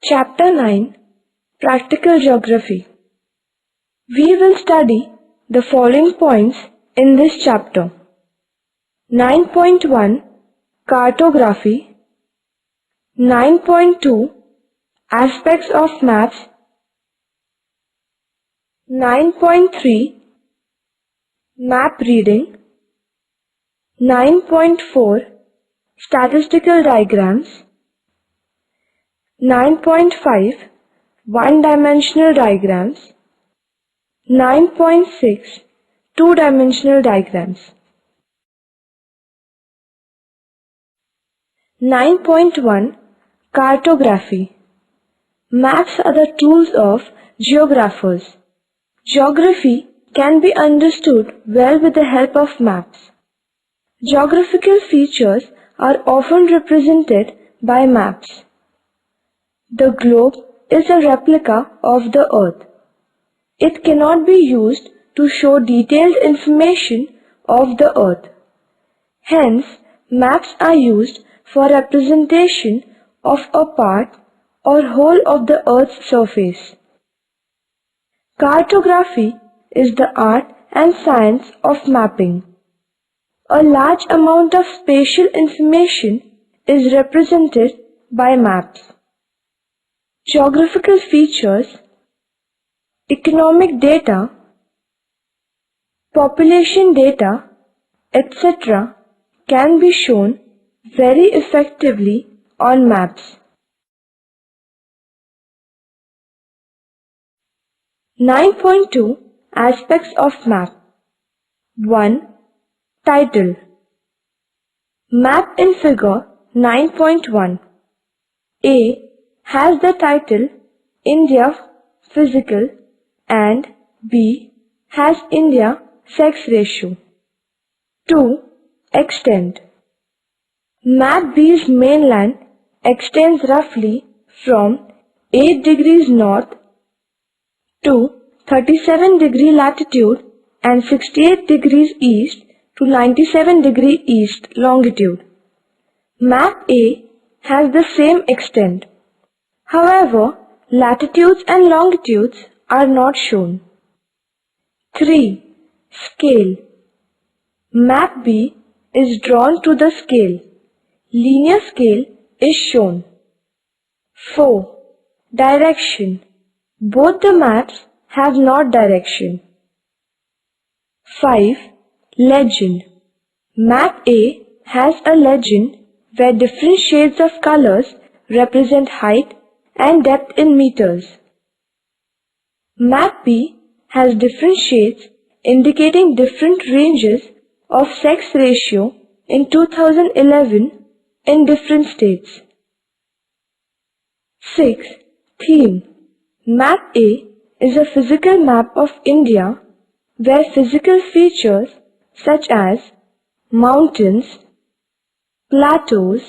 Chapter 9 Practical Geography. We will study the following points in this chapter. 9.1 Cartography. 9.2 Aspects of Maps. 9.3 Map Reading. 9.4 Statistical Diagrams. 9.5 One-dimensional diagrams. 9.6 Two-dimensional diagrams. 9.1 Cartography. Maps are the tools of geographers. Geography can be understood well with the help of maps. Geographical features are often represented by maps. The globe is a replica of the earth. It cannot be used to show detailed information of the earth. Hence, maps are used for representation of a part or whole of the earth's surface. Cartography is the art and science of mapping. A large amount of spatial information is represented by maps. Geographical features, economic data, population data, etc. can be shown very effectively on maps. 9.2 Aspects of Map. 1. Title. Map in Figure 9.1. A has the title India Physical and B has India Sex Ratio. 2. Extent. Map B's mainland extends roughly from 8 degrees north to 37 degree latitude and 68 degrees east to 97 degree east longitude. Map A has the same extent. However, latitudes and longitudes are not shown. 3. Scale. Map B is drawn to the scale. Linear scale is shown. 4. Direction. Both the maps have not direction. 5. Legend. Map A has a legend where different shades of colors represent height and depth in meters. Map B has different shades indicating different ranges of sex ratio in 2011 in different states. 6. Theme. Map A is a physical map of India where physical features such as mountains, plateaus,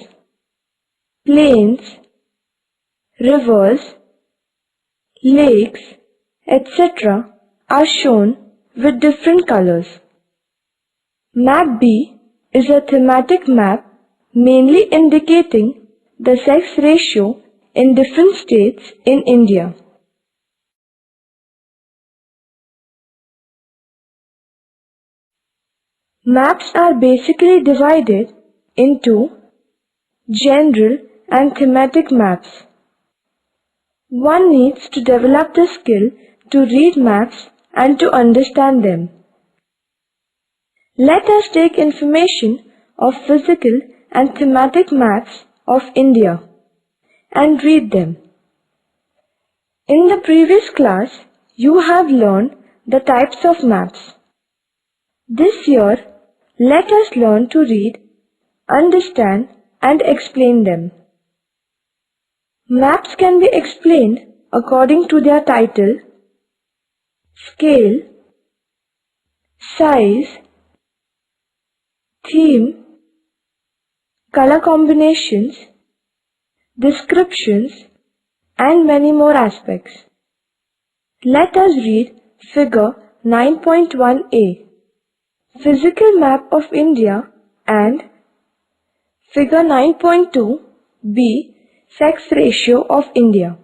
plains, rivers, lakes, etc. are shown with different colors. Map B is a thematic map mainly indicating the sex ratio in different states in India. Maps are basically divided into general and thematic maps. One needs to develop the skill to read maps and to understand them. Let us take information of physical and thematic maps of India and read them. In the previous class, you have learned the types of maps. This year, let us learn to read, understand, and explain them. Maps can be explained according to their title, scale, size, theme, color combinations, descriptions, and many more aspects. Let us read Figure 9.1a, Physical Map of India, and Figure 9.2b, sex ratio of India.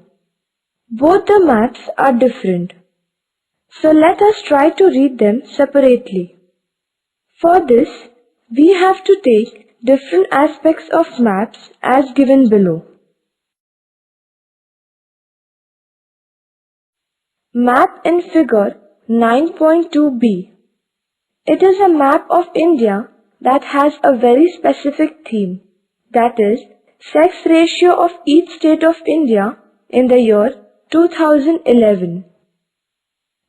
Both the maps are different. So let us try to read them separately. For this, we have to take different aspects of maps as given below. Map in figure 9.2b. It is a map of India that has a very specific theme, that is, sex ratio of each state of India in the year 2011.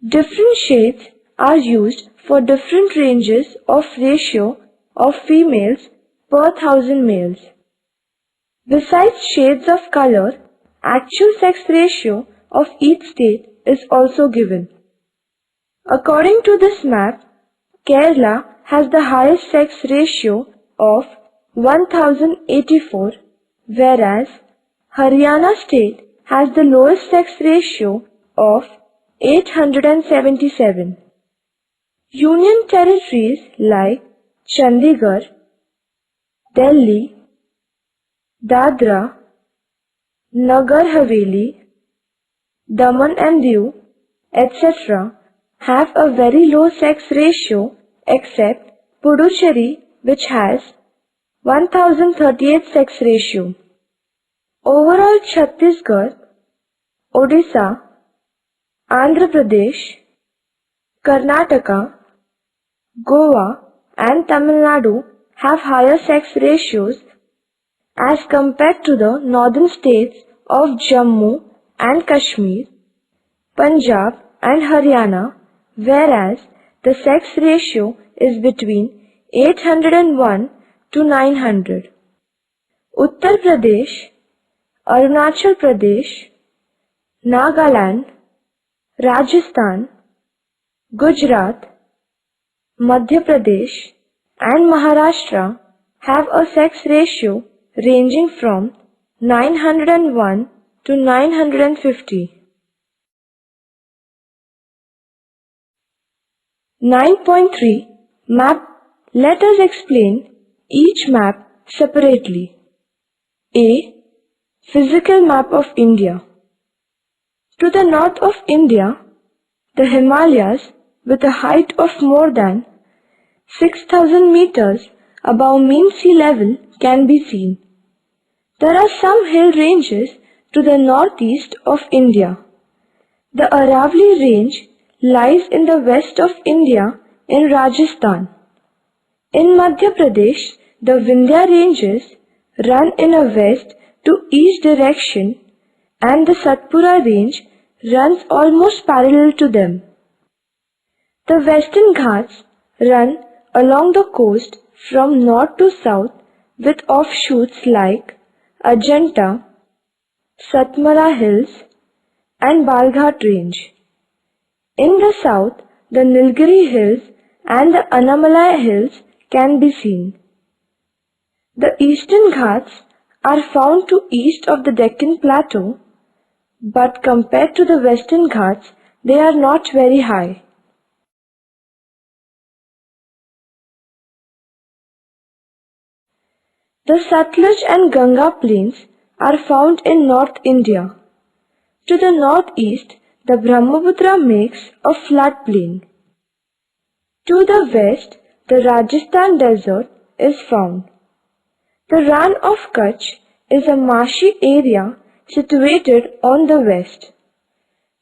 Different shades are used for different ranges of ratio of females per 1,000 males. Besides shades of color, actual sex ratio of each state is also given. According to this map, Kerala has the highest sex ratio of 1084, whereas Haryana state has the lowest sex ratio of 877. Union territories like Chandigarh, Delhi, Dadra, Nagar Haveli, Daman and Diu, etc. have a very low sex ratio except Puducherry, which has 1038 sex ratio. Overall, Chhattisgarh, Odisha, Andhra Pradesh, Karnataka, Goa and Tamil Nadu have higher sex ratios as compared to the northern states of Jammu and Kashmir, Punjab and Haryana, whereas the sex ratio is between 801 to 900. Uttar Pradesh, Arunachal Pradesh, Nagaland, Rajasthan, Gujarat, Madhya Pradesh and Maharashtra have a sex ratio ranging from 901 to 950. 9.3 Map. Let us explain each map separately. A. Physical map of India. To the north of India, the Himalayas with a height of more than 6,000 meters above mean sea level can be seen. There are some hill ranges to the northeast of India. The Aravalli range lies in the west of India in Rajasthan. In Madhya Pradesh, the Vindhya ranges run in a west to east direction and the Satpura range runs almost parallel to them. The Western Ghats run along the coast from north to south with offshoots like Ajanta, Satmara Hills and Balghat range. In the south, the Nilgiri Hills and the Annamalai Hills can be seen. The Eastern Ghats are found to east of the Deccan Plateau, but compared to the Western Ghats, they are not very high. The Satluj and Ganga plains are found in North India. To the northeast, the Brahmaputra makes a flat plain. To the west, the Rajasthan desert is found. The Rann of Kutch is a marshy area situated on the west.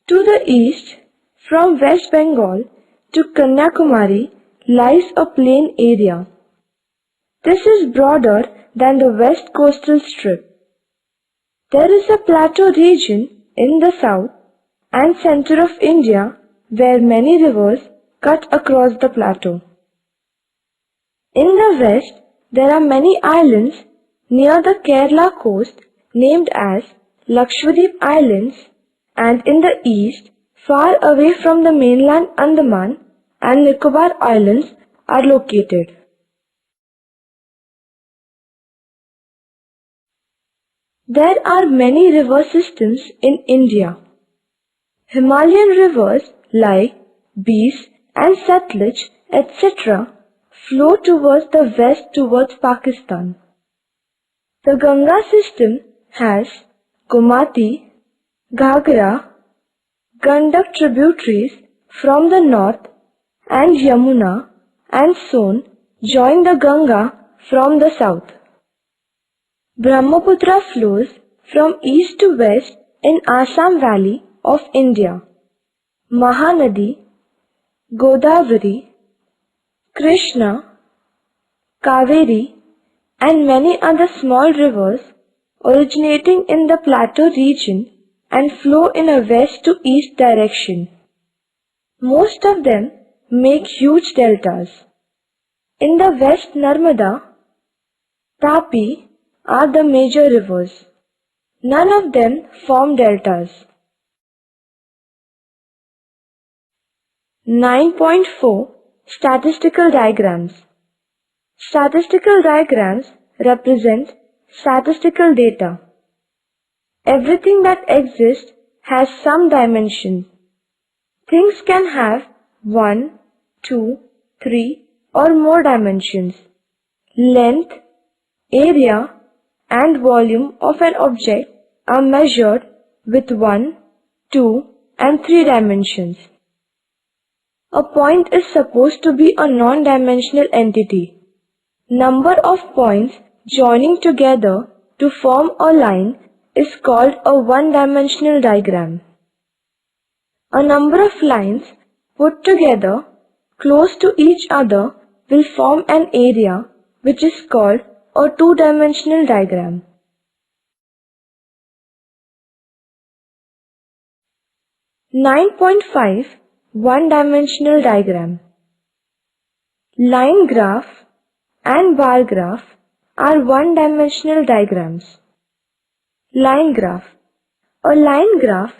To the east, from West Bengal to Kanyakumari lies a plain area. This is broader than the west coastal strip. There is a plateau region in the south and center of India where many rivers cut across the plateau. In the west, there are many islands near the Kerala coast named as Lakshadweep Islands, and in the east, far away from the mainland Andaman and Nicobar Islands are located. There are many river systems in India. Himalayan rivers like Beas and Satluj, etc. flow towards the west towards Pakistan. The Ganga system has Gomati, Ghagra, Gandak tributaries from the north and Yamuna and Son join the Ganga from the south. Brahmaputra flows from east to west in Assam Valley of India. Mahanadi, Godavari, Krishna, Kaveri and many other small rivers originating in the plateau region and flow in a west to east direction. Most of them make huge deltas. In the west Narmada, Tapi are the major rivers. None of them form deltas. 9.4 Statistical diagrams. Statistical diagrams represent statistical data. Everything that exists has some dimension. Things can have 1, 2, 3 or more dimensions. Length, area and volume of an object are measured with 1, 2 and 3 dimensions. A point is supposed to be a non-dimensional entity. Number of points joining together to form a line is called a one-dimensional diagram. A number of lines put together close to each other will form an area which is called a two-dimensional diagram. (9.5) One-dimensional diagram. Line graph and bar graph are one-dimensional diagrams. Line graph. A line graph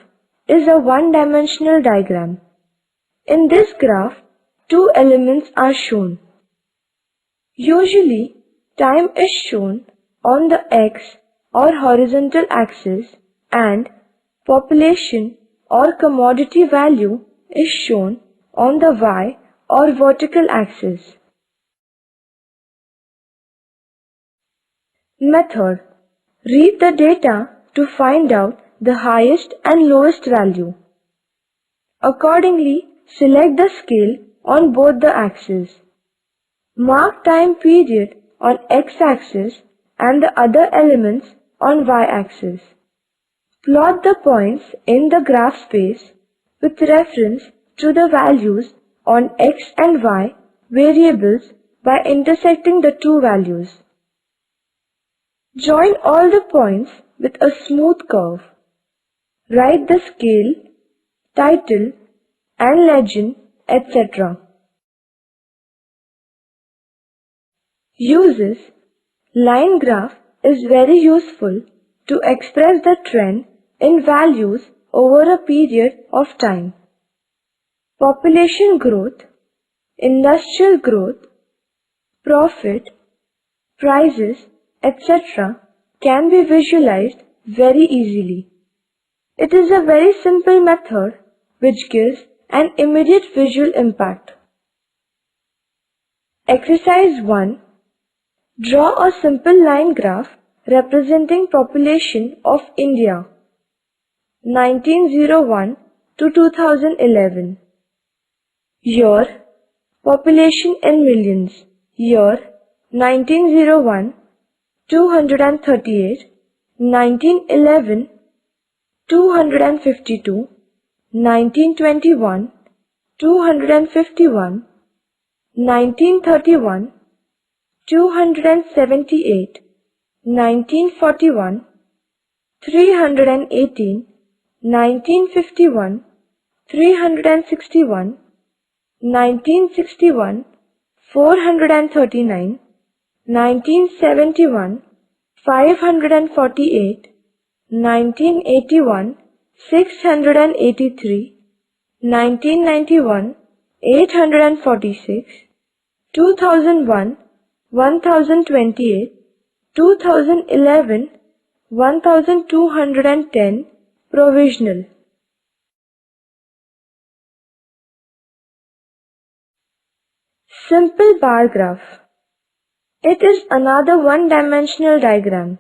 is a one-dimensional diagram. In this graph, two elements are shown. Usually, time is shown on the x or horizontal axis and population or commodity value is shown on the y or vertical axis. Method. Read the data to find out the highest and lowest value. Accordingly, select the scale on both the axes. Mark time period on x-axis and the other elements on y-axis. Plot the points in the graph space with reference to the values on x and y variables by intersecting the two values. Join all the points with a smooth curve. Write the scale, title and legend, etc. Uses. Line graph is very useful to express the trend in values over a period of time. Population growth, industrial growth, profit, prices, etc. can be visualized very easily. It is a very simple method which gives an immediate visual impact. Exercise 1. Draw a simple line graph representing population of India 1901 to 2011. Year, population in millions. Year 1901, 238, 1911, 252, 1921, 251, 1931, 278, 1941, 318, 1951, 361, 1961, 439, 1971, 548, 1981, 683, 1991, 846, 2001, 1028, 2011, 1210, provisional. Simple bar graph. It is another one-dimensional diagram.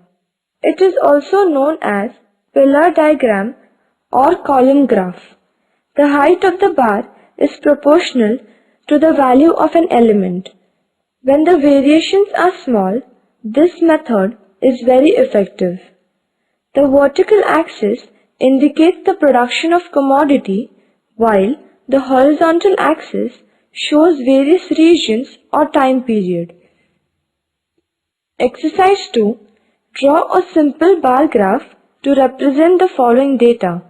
It is also known as pillar diagram or column graph. The height of the bar is proportional to the value of an element. When the variations are small, this method is very effective. The vertical axis indicates the production of commodity, while the horizontal axis shows various regions or time period. Exercise 2. Draw a simple bar graph to represent the following data.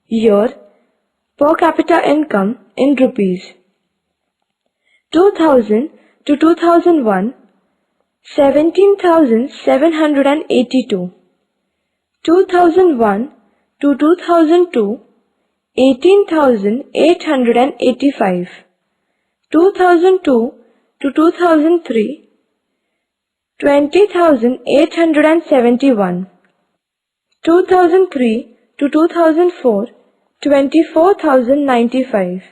Year, per capita income in rupees. 2000 to 2001, 17,782. 2001 to 2002, 18,885. 2002 to 2003, 20,871. 2003 to 2004, 24,095.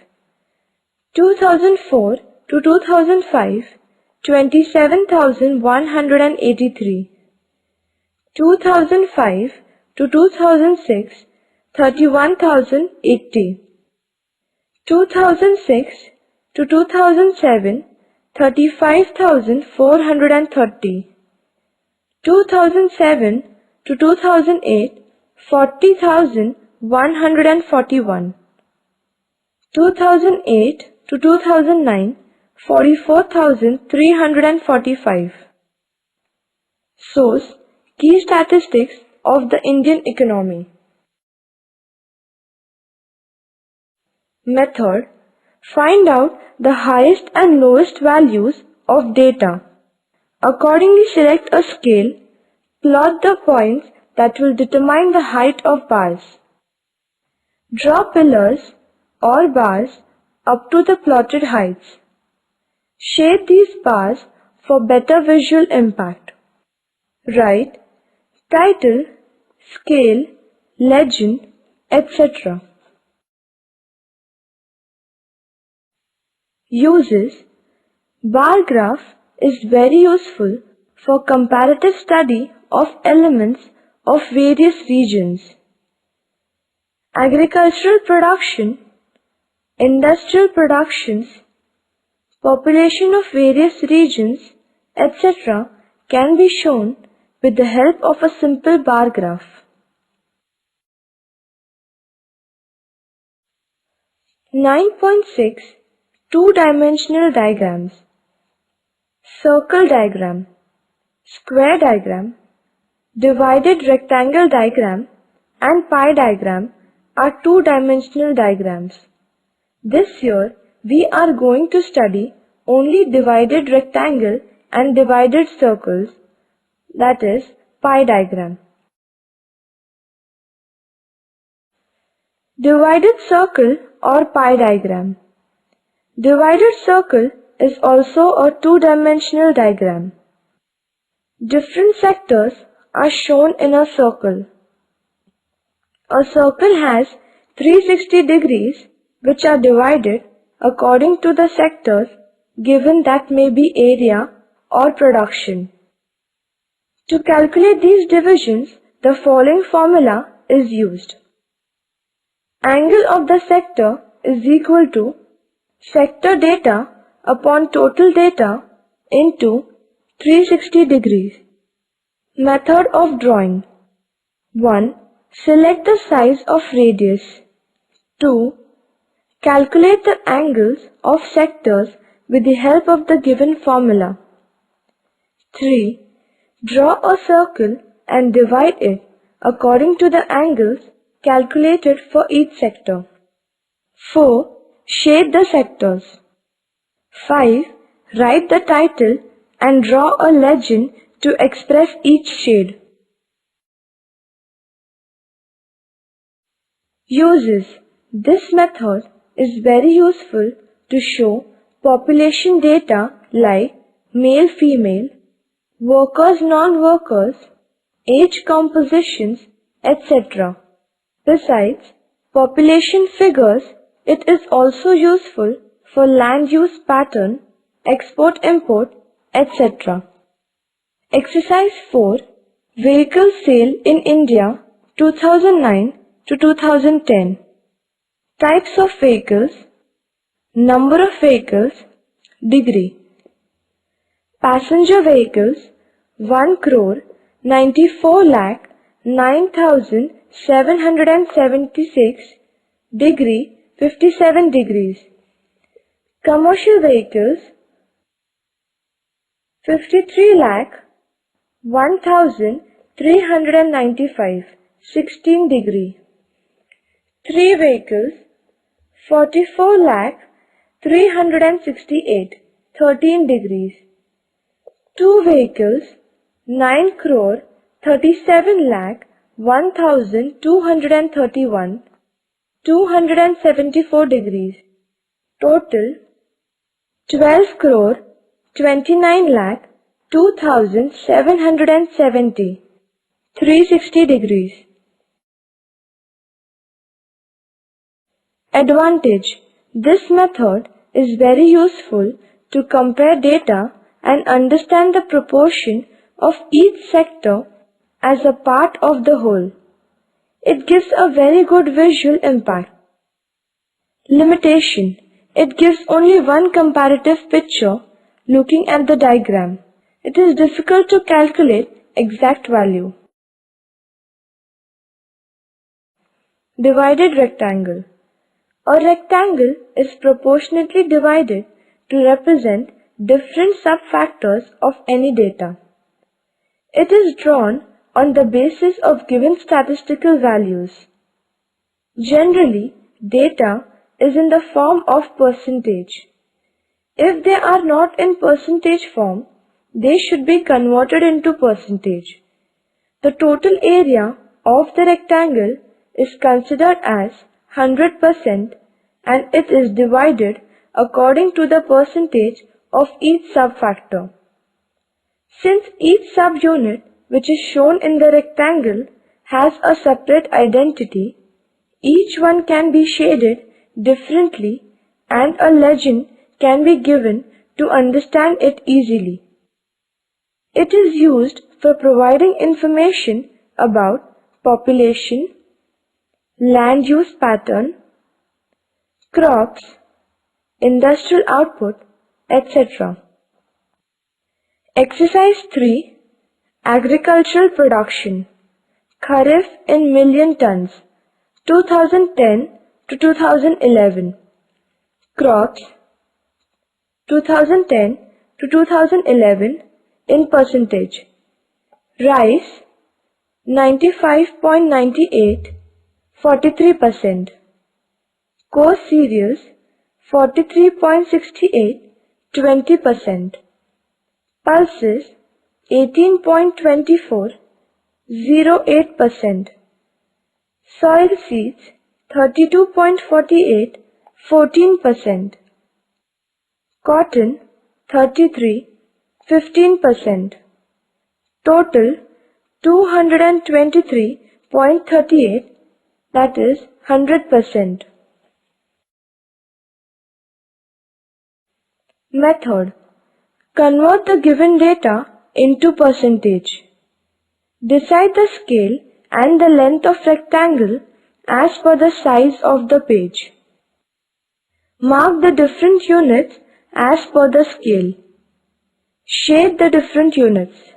2004 to 2005, 27,183. 2005 to 2006, 31,080. 2006 to 2007, 35,430. 2007 to 2008, 40,141. 2008 to 2009, 44,345. Source: Key Statistics of the Indian Economy. Method: find out the highest and lowest values of data. Accordingly, select a scale, plot the points that will determine the height of bars. Draw pillars or bars up to the plotted heights. Shade these bars for better visual impact. Write title, scale, legend, etc. Uses: bar graph is very useful for comparative study of elements of various regions. Agricultural production, industrial productions, population of various regions, etc. can be shown with the help of a simple bar graph. 9.6 Two-dimensional diagrams. Circle diagram, square diagram, divided rectangle diagram and pie diagram are two-dimensional diagrams. This year we are going to study only divided rectangle and divided circles, that is pie diagram. Divided circle or pie diagram. Divided circle is also a two-dimensional diagram. Different sectors are shown in a circle. A circle has 360 degrees which are divided according to the sectors given, that may be area or production. To calculate these divisions, the following formula is used. Angle of the sector is equal to sector data upon total data into 360 degrees. Method of drawing. 1. Select the size of radius. 2. Calculate the angles of sectors with the help of the given formula. 3. Draw a circle and divide it according to the angles calculated for each sector. 4. Shade the sectors. 5. Write the title and draw a legend to express each shade. Uses. This method is very useful to show population data like male-female, workers, non-workers, age compositions, etc. Besides population figures, it is also useful for land use pattern, export-import, etc. Exercise 4. Vehicle sale in India 2009 to 2010. Types of vehicles, number of vehicles, degree. Passenger vehicles 1 crore 94 lakh 9,776, degree 57 degrees. Commercial vehicles 53 lakh 1,395, 16 degree. 3 vehicles 44 lakh 368, 13 degrees. 2 vehicles 9 crore 37 lakh 1,231, 274 degrees. Total 12 crore 29 lakh 2,770, 360 degrees. Advantage: this method is very useful to compare data and understand the proportion of each sector as a part of the whole. It gives a very good visual impact. Limitation: it gives only one comparative picture looking at the diagram. It is difficult to calculate exact value. Divided rectangle. A rectangle is proportionately divided to represent different sub-factors of any data. It is drawn on the basis of given statistical values. Generally, data is in the form of percentage. If they are not in percentage form, they should be converted into percentage. The total area of the rectangle is considered as 100% and it is divided according to the percentage of each sub-factor. Since each subunit which is shown in the rectangle has a separate identity, each one can be shaded differently and a legend can be given to understand it easily. It is used for providing information about population, land use pattern, crops, industrial output, etc. Exercise 3. Agricultural production. Kharif in million tons, 2010 to 2011. Crops, 2010 to 2011 in percentage. Rice, 95.98, 43%. Coarse cereals, 43.68, 20%. Pulses, 18.24, 0.8%. Soil seeds, 32.48, 14%. Cotton, 33, 15%. Total, 223.38, that is 100%. Method: convert the given data into percentage. Decide the scale and the length of rectangle as per the size of the page. Mark the different units as per the scale. Shade the different units.